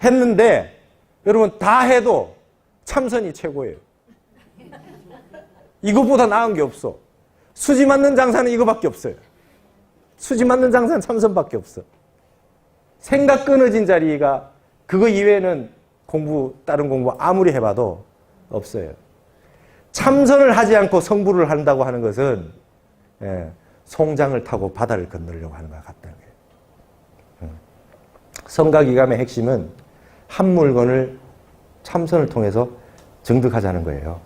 S1: 했는데 여러분 다 해도 참선이 최고예요. 이것보다 나은 게 없어. 수지 맞는 장사는 이거밖에 없어요. 수지 맞는 장사는 참선밖에 없어. 생각 끊어진 자리가 그거 이외에는 다른 공부 아무리 해봐도 없어요. 참선을 하지 않고 성불을 한다고 하는 것은 송장을 타고 바다를 건너려고 하는 것 같다는 거예요. 성가기감의 핵심은 한 물건을 참선을 통해서 정득하자는 거예요.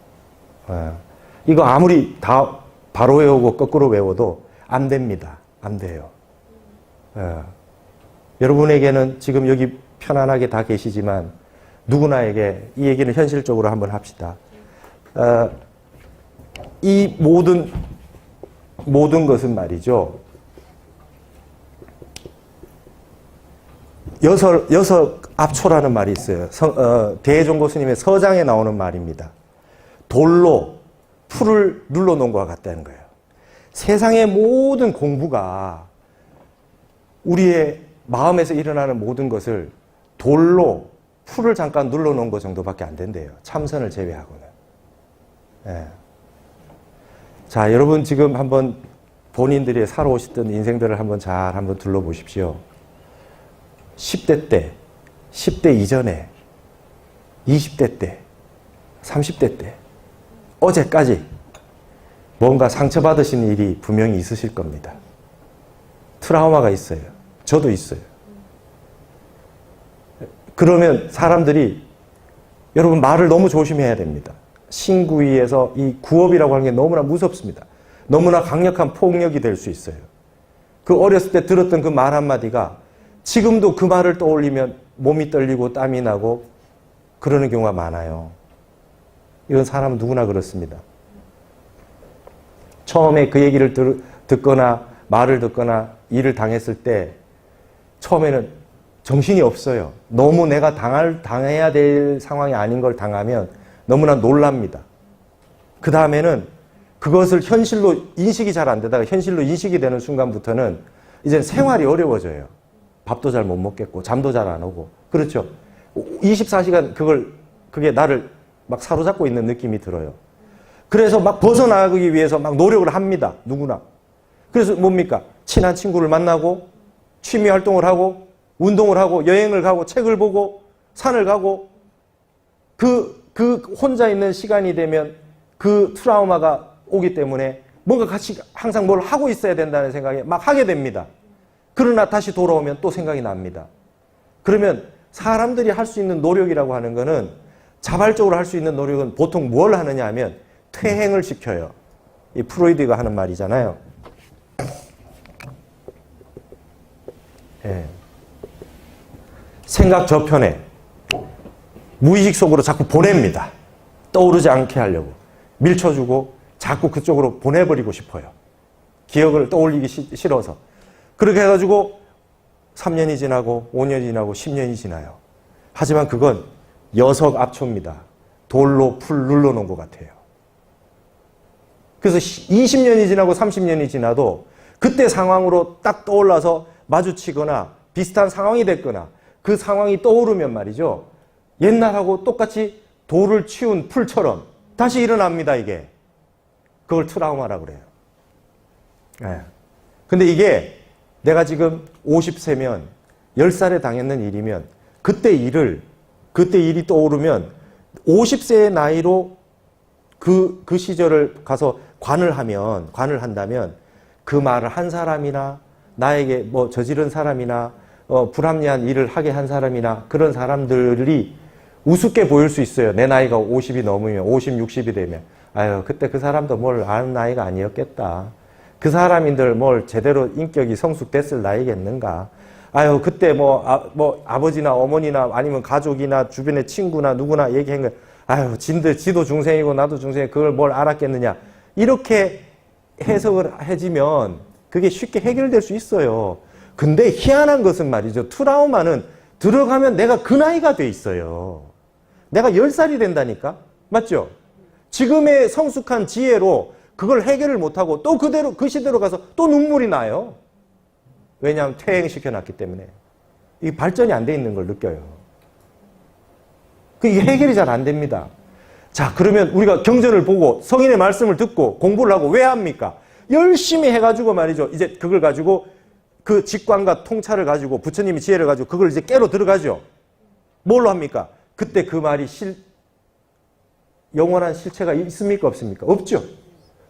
S1: 이거 아무리 다 바로 외우고 거꾸로 외워도 안 됩니다. 안 돼요. 여러분에게는 지금 여기 편안하게 다 계시지만 누구나에게 이 얘기는 현실적으로 한번 합시다. 이 모든 것은 말이죠. 여섯 압초라는 말이 있어요. 대종고 스님의 서장에 나오는 말입니다. 돌로 풀을 눌러놓은 것과 같다는 거예요. 세상의 모든 공부가 우리의 마음에서 일어나는 모든 것을 돌로 풀을 잠깐 눌러놓은 것 정도밖에 안 된대요. 참선을 제외하고는. 예. 자, 여러분 지금 한번 본인들이 살아오셨던 인생들을 한번 둘러보십시오. 10대 때, 10대 이전에, 20대 때, 30대 때, 어제까지 뭔가 상처받으신 일이 분명히 있으실 겁니다. 트라우마가 있어요. 저도 있어요. 그러면 사람들이 여러분 말을 너무 조심해야 됩니다. 신구위에서 이 구업이라고 하는 게 너무나 무섭습니다. 너무나 강력한 폭력이 될 수 있어요. 그 어렸을 때 들었던 그 말 한마디가 지금도 그 말을 떠올리면 몸이 떨리고 땀이 나고 그러는 경우가 많아요. 이런 사람은 누구나 그렇습니다. 처음에 그 얘기를 듣거나 말을 듣거나 일을 당했을 때 처음에는 정신이 없어요. 너무 내가 당해야 될 상황이 아닌 걸 당하면 너무나 놀랍니다. 그 다음에는 그것을 현실로 인식이 잘 안 되다가 현실로 인식이 되는 순간부터는 이제 생활이 어려워져요. 밥도 잘 못 먹겠고 잠도 잘 안 오고. 그렇죠. 24시간 그게 나를 막 사로잡고 있는 느낌이 들어요. 그래서 막 벗어나기 위해서 막 노력을 합니다. 누구나. 그래서 뭡니까? 친한 친구를 만나고 취미 활동을 하고 운동을 하고 여행을 가고 책을 보고 산을 가고 그 혼자 있는 시간이 되면 그 트라우마가 오기 때문에 뭔가 같이 항상 뭘 하고 있어야 된다는 생각에 막 하게 됩니다. 그러나 다시 돌아오면 또 생각이 납니다. 그러면 사람들이 할 수 있는 노력이라고 하는 거는 자발적으로 할 수 있는 노력은 보통 뭘 하느냐 하면 퇴행을 시켜요. 이 프로이드가 하는 말이잖아요. 예. 생각 저편에 무의식 속으로 자꾸 보냅니다. 떠오르지 않게 하려고. 밀쳐주고 자꾸 그쪽으로 보내버리고 싶어요. 기억을 떠올리기 싫어서. 그렇게 해가지고 3년이 지나고 5년이 지나고 10년이 지나요. 하지만 그건 여석압초입니다. 돌로 풀 눌러놓은 것 같아요. 그래서 20년이 지나고 30년이 지나도 그때 상황으로 딱 떠올라서 마주치거나 비슷한 상황이 됐거나 그 상황이 떠오르면 말이죠. 옛날하고 똑같이 돌을 치운 풀처럼 다시 일어납니다, 이게. 그걸 트라우마라고 그래요. 네. 근데 이게 내가 지금 50세면 10살에 당했는 일이면 그때 일이 떠오르면 50세의 나이로 그 시절을 가서 관을 한다면 그 말을 한 사람이나 나에게 뭐 저지른 사람이나 불합리한 일을 하게 한 사람이나 그런 사람들이 우습게 보일 수 있어요. 내 나이가 50이 넘으면 50, 60이 되면 아유 그때 그 사람도 뭘 아는 나이가 아니었겠다. 그 사람인들 뭘 제대로 인격이 성숙됐을 나이겠는가. 아유 그때 뭐 아버지나 어머니나 아니면 가족이나 주변의 친구나 누구나 얘기한 거 아유 지도 중생이고 나도 중생이고 그걸 뭘 알았겠느냐. 이렇게 해석을 해지면 그게 쉽게 해결될 수 있어요. 근데 희한한 것은 말이죠. 트라우마는 들어가면 내가 그 나이가 돼 있어요. 내가 10살이 된다니까? 맞죠? 지금의 성숙한 지혜로 그걸 해결을 못하고 또 그 시대로 가서 또 눈물이 나요. 왜냐하면 퇴행시켜놨기 때문에. 이게 발전이 안 돼 있는 걸 느껴요. 이게 해결이 잘 안 됩니다. 자, 그러면 우리가 경전을 보고 성인의 말씀을 듣고 공부를 하고 왜 합니까? 열심히 해가지고 말이죠. 이제 그걸 가지고 그 직관과 통찰을 가지고 부처님이 지혜를 가지고 그걸 이제 깨로 들어가죠. 뭘로 합니까? 그때 그 말이 영원한 실체가 있습니까? 없습니까? 없죠.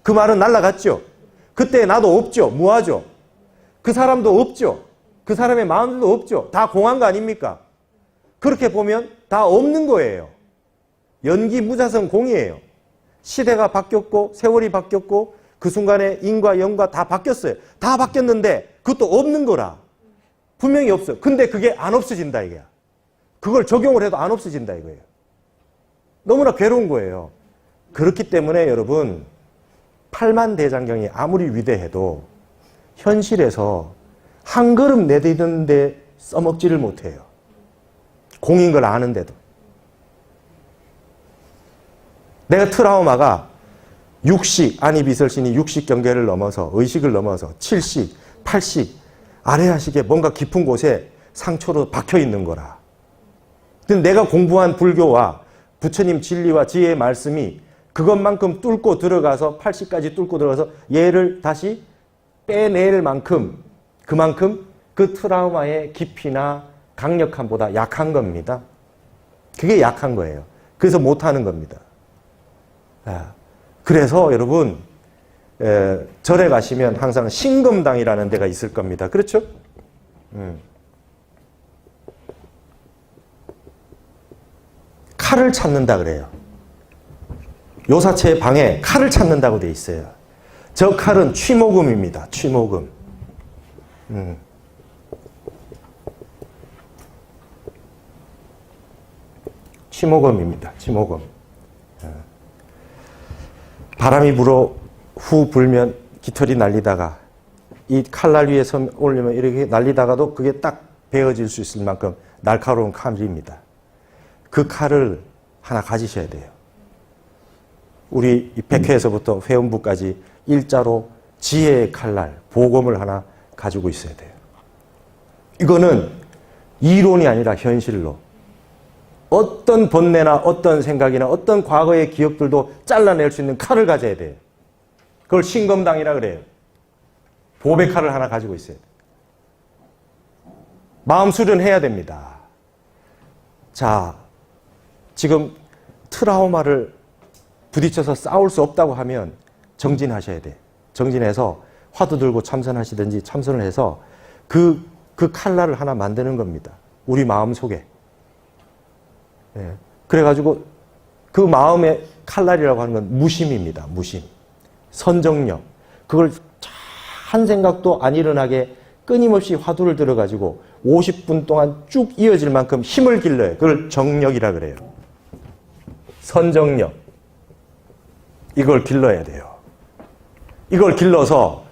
S1: 그 말은 날아갔죠. 그때 나도 없죠. 무하죠. 그 사람도 없죠. 그 사람의 마음도 없죠. 다 공한 거 아닙니까? 그렇게 보면 다 없는 거예요. 연기 무자성 공이에요. 시대가 바뀌었고 세월이 바뀌었고 그 순간에 인과 영과 다 바뀌었어요. 다 바뀌었는데 그것도 없는 거라. 분명히 없어. 근데 그게 안 없어진다 이게야. 그걸 적용을 해도 안 없어진다 이거예요. 너무나 괴로운 거예요. 그렇기 때문에 여러분 팔만대장경이 아무리 위대해도 현실에서 한 걸음 내딛는데 써먹지를 못해요. 공인 걸 아는데도. 내가 트라우마가 육식, 안이비설신이 육식 경계를 넘어서 의식을 넘어서 7식, 8식, 아래하식에 뭔가 깊은 곳에 상처로 박혀 있는 거라. 근데 내가 공부한 불교와 부처님 진리와 지혜의 말씀이 그것만큼 뚫고 들어가서 8식까지 뚫고 들어가서 얘를 다시 빼낼 만큼 그만큼 그 트라우마의 깊이나 강력함보다 약한 겁니다. 그게 약한 거예요. 그래서 못하는 겁니다. 그래서 여러분 절에 가시면 항상 신금당이라는 데가 있을 겁니다. 그렇죠? 칼을 찾는다 그래요. 요사체의 방에 칼을 찾는다고 돼 있어요. 저 칼은 취모금입니다. 취모금. 취모금입니다. 취모금. 바람이 후 불면 깃털이 날리다가 이 칼날 위에 올리면 이렇게 날리다가도 그게 딱 베어질 수 있을 만큼 날카로운 칼입니다. 그 칼을 하나 가지셔야 돼요. 우리 백회에서부터 회원부까지 일자로 지혜의 칼날, 보검을 하나 가지고 있어야 돼요. 이거는 이론이 아니라 현실로 어떤 번뇌나 어떤 생각이나 어떤 과거의 기억들도 잘라낼 수 있는 칼을 가져야 돼요. 그걸 신검당이라 그래요. 보배 칼을 하나 가지고 있어야 돼요. 마음 수련해야 됩니다. 자, 지금 트라우마를 부딪혀서 싸울 수 없다고 하면 정진하셔야 돼요. 정진해서 화두 들고 참선하시든지 참선을 해서 그 칼날을 하나 만드는 겁니다. 우리 마음 속에. 예. 그래가지고 그 마음의 칼날이라고 하는 건 무심입니다. 무심. 선정력. 그걸 한 생각도 안 일어나게 끊임없이 화두를 들어가지고 50분 동안 쭉 이어질 만큼 힘을 길러요. 그걸 정력이라 그래요. 선정력. 이걸 길러야 돼요. 이걸 길러서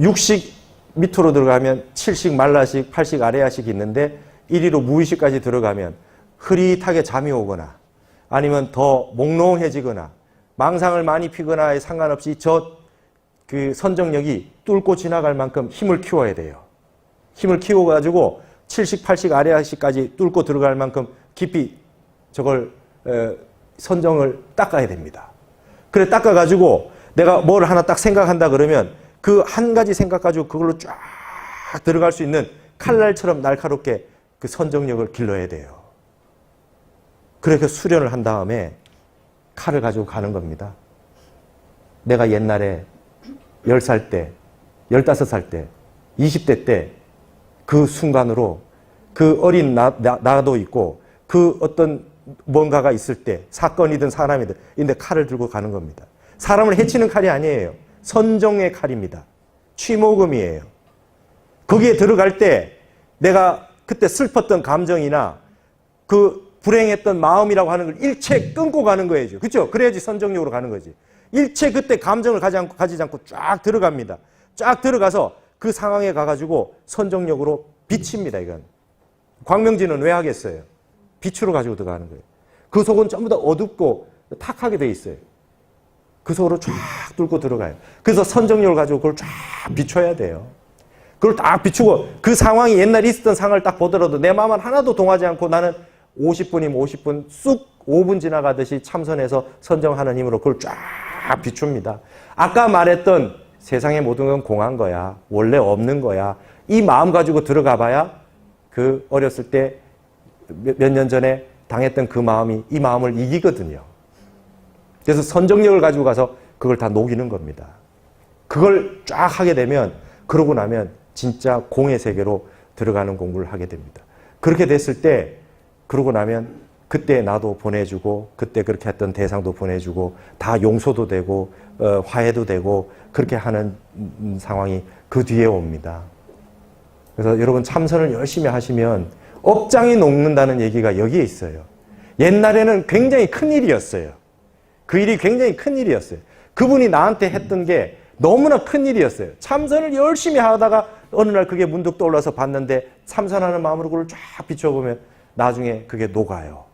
S1: 육식 밑으로 들어가면 7식, 말라식, 8식, 아래하식이 있는데 1위로 무의식까지 들어가면 흐릿하게 잠이 오거나 아니면 더 몽롱해지거나 망상을 많이 피거나에 상관없이 그 선정력이 뚫고 지나갈 만큼 힘을 키워야 돼요. 힘을 키워가지고 7식, 8식, 아래하식까지 뚫고 들어갈 만큼 깊이 저걸 선정을 닦아야 됩니다. 그래 닦아가지고 내가 뭘 하나 딱 생각한다 그러면 그 한 가지 생각 가지고 그걸로 쫙 들어갈 수 있는 칼날처럼 날카롭게 그 선정력을 길러야 돼요. 그렇게 수련을 한 다음에 칼을 가지고 가는 겁니다. 내가 옛날에 10살 때, 15살 때, 20대 때 그 순간으로 그 어린 나도 있고 그 어떤 뭔가가 있을 때 사건이든 사람이든 근데 칼을 들고 가는 겁니다. 사람을 해치는 칼이 아니에요. 선정의 칼입니다. 취모금이에요. 거기에 들어갈 때 내가 그때 슬펐던 감정이나 그 불행했던 마음이라고 하는 걸 일체 끊고 가는 거예요. 그렇죠? 그래야지 선정력으로 가는 거지. 일체 그때 감정을 가지지 않고 쫙 들어갑니다. 쫙 들어가서 그 상황에 가가지고 선정력으로 비칩니다. 이건. 광명진은 왜 하겠어요? 빛으로 가지고 들어가는 거예요. 그 속은 전부 다 어둡고 탁하게 돼 있어요. 그 속으로 쫙 뚫고 들어가요. 그래서 선정력을 가지고 그걸 쫙 비춰야 돼요. 그걸 딱 비추고 그 상황이 옛날에 있었던 상황을 딱 보더라도 내 마음은 하나도 동하지 않고 나는 50분이면 50분 쑥 5분 지나가듯이 참선해서 선정하는 힘으로 그걸 쫙 비춥니다. 아까 말했던 세상의 모든 건 공한 거야. 원래 없는 거야. 이 마음 가지고 들어가 봐야 그 어렸을 때 몇 년 전에 당했던 그 마음이 이 마음을 이기거든요. 그래서 선정력을 가지고 가서 그걸 다 녹이는 겁니다. 그걸 쫙 하게 되면 그러고 나면 진짜 공의 세계로 들어가는 공부를 하게 됩니다. 그렇게 됐을 때 그러고 나면 그때 나도 보내주고 그때 그렇게 했던 대상도 보내주고 다 용서도 되고 화해도 되고 그렇게 하는 상황이 그 뒤에 옵니다. 그래서 여러분 참선을 열심히 하시면 업장이 녹는다는 얘기가 여기에 있어요. 옛날에는 굉장히 큰 일이었어요. 그 일이 굉장히 큰 일이었어요. 그분이 나한테 했던 게 너무나 큰 일이었어요. 참선을 열심히 하다가 어느 날 그게 문득 떠올라서 봤는데 참선하는 마음으로 그걸 쫙 비춰보면 나중에 그게 녹아요.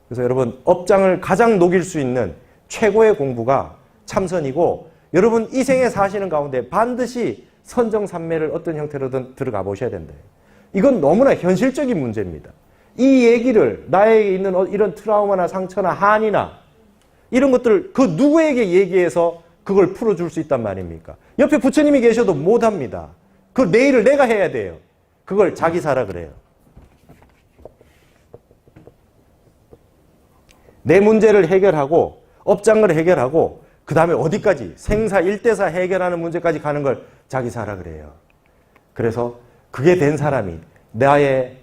S1: 그래서 여러분 업장을 가장 녹일 수 있는 최고의 공부가 참선이고 여러분 이 생에 사시는 가운데 반드시 선정산매를 어떤 형태로든 들어가 보셔야 된다. 이건 너무나 현실적인 문제입니다. 이 얘기를 나에게 있는 이런 트라우마나 상처나 한이나 이런 것들을 그 누구에게 얘기해서 그걸 풀어줄 수 있단 말입니까? 옆에 부처님이 계셔도 못합니다. 그 내 일을 내가 해야 돼요. 그걸 자기사라 그래요. 내 문제를 해결하고 업장을 해결하고 그 다음에 어디까지 생사 일대사 해결하는 문제까지 가는 걸 자기사라 그래요. 그래서 그게 된 사람이 나의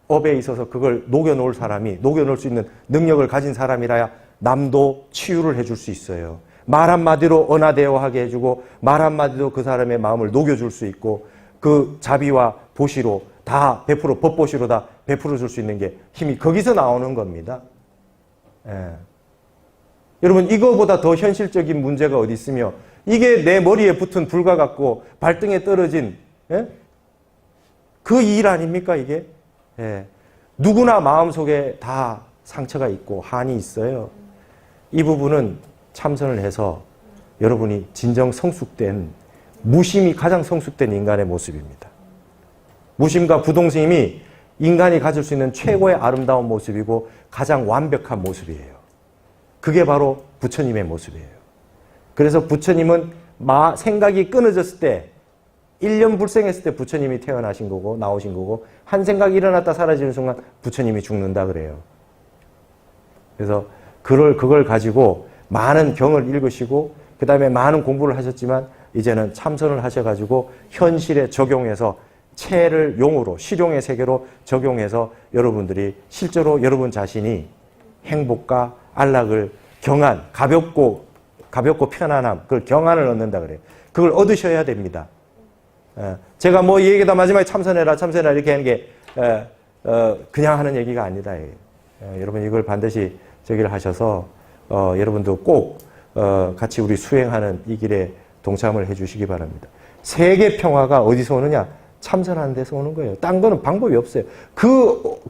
S1: 업에 있어서 그걸 녹여놓을 사람이 녹여놓을 수 있는 능력을 가진 사람이라야 남도 치유를 해줄 수 있어요. 말 한마디로 언화대화하게 해주고 말 한마디로 그 사람의 마음을 녹여줄 수 있고 그 자비와 보시로 다 법보시로 다 베풀어 줄 수 있는 게 힘이 거기서 나오는 겁니다. 예. 여러분 이거보다 더 현실적인 문제가 어디 있으며 이게 내 머리에 붙은 불과 같고 발등에 떨어진 그 일 아닙니까 이게? 예. 누구나 마음속에 다 상처가 있고 한이 있어요. 이 부분은 참선을 해서 여러분이 진정 성숙된 무심이 가장 성숙된 인간의 모습입니다. 무심과 부동심이 인간이 가질 수 있는 최고의 아름다운 모습이고 가장 완벽한 모습이에요. 그게 바로 부처님의 모습이에요. 그래서 부처님은 생각이 끊어졌을 때 1년 불생했을 때 부처님이 태어나신 거고 나오신 거고 한 생각이 일어났다 사라지는 순간 부처님이 죽는다 그래요. 그래서 그걸 가지고 많은 경을 읽으시고 그 다음에 많은 공부를 하셨지만 이제는 참선을 하셔가지고 현실에 적용해서 체를 용으로 실용의 세계로 적용해서 여러분들이 실제로 여러분 자신이 행복과 안락을 경안 가볍고 편안함 그걸 경안을 얻는다 그래요. 그걸 얻으셔야 됩니다. 제가 뭐 이 얘기다 마지막에 참선해라 이렇게 하는 게 그냥 하는 얘기가 아니다. 여러분 이걸 반드시 저기를 하셔서 여러분도 꼭 같이 우리 수행하는 이 길에 동참을 해 주시기 바랍니다. 세계 평화가 어디서 오느냐? 참선하는 데서 오는 거예요. 딴 거는 방법이 없어요. 그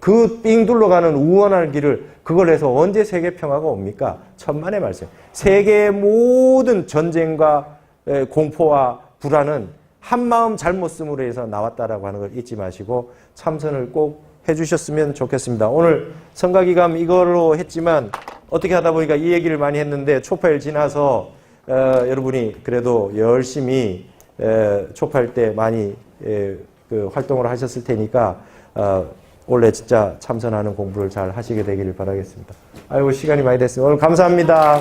S1: 삥 둘러가는 우원할 길을 그걸 해서 언제 세계 평화가 옵니까? 천만의 말씀. 세계의 모든 전쟁과 공포와 불안은 한마음 잘못 쓰므로 해서 나왔다라고 하는 걸 잊지 마시고 참선을 꼭 해주셨으면 좋겠습니다. 오늘 성가기감 이걸로 했지만 어떻게 하다 보니까 이 얘기를 많이 했는데 초파일 지나서 여러분이 그래도 열심히 초파일 때 많이 그 활동을 하셨을 테니까 원래 진짜 참선하는 공부를 잘 하시게 되기를 바라겠습니다. 아이고 시간이 많이 됐습니다. 오늘 감사합니다.